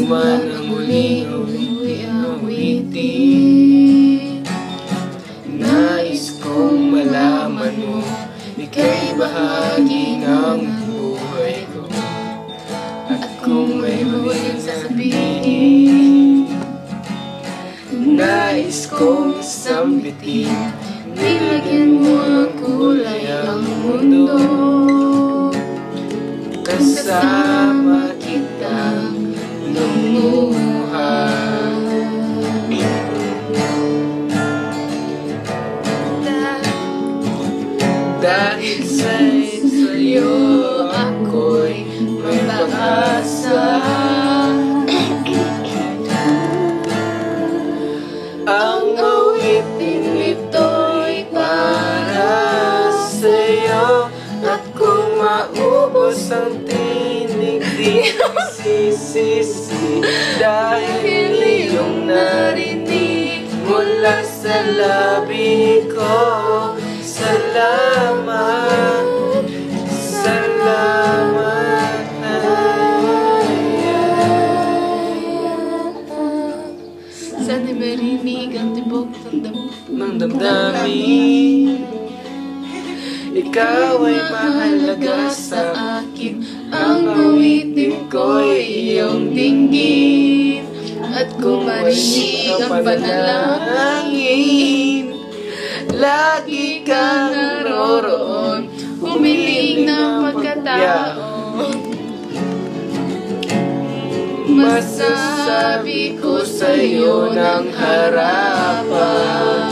man ang muling awitin. Nais kong malaman mo, ika'y bahagi ng buhay ko. At kung may muling sasabihin, nais kong sambitin, nilagyan mo ng kulay ang mundo. Kasama kitang lumuhay. Dahil sa'yo ako'y may pag-asa. Ang awitin ito'y para sa'yo. At kung maubos ang tinig, di sisisi. Dahil iyong narinig mula sa labi ko. Salamat, salamat na. Sana'y marinig ang tibok ng damdamin. Ikaw ay mahalaga sa akin. Ang awitin ko'y iyong dinggin. At kung marinig ang panalangin, lagi kang naroroon, humiling ng pagkatao. Masasabi ko sa'yo ng harapan.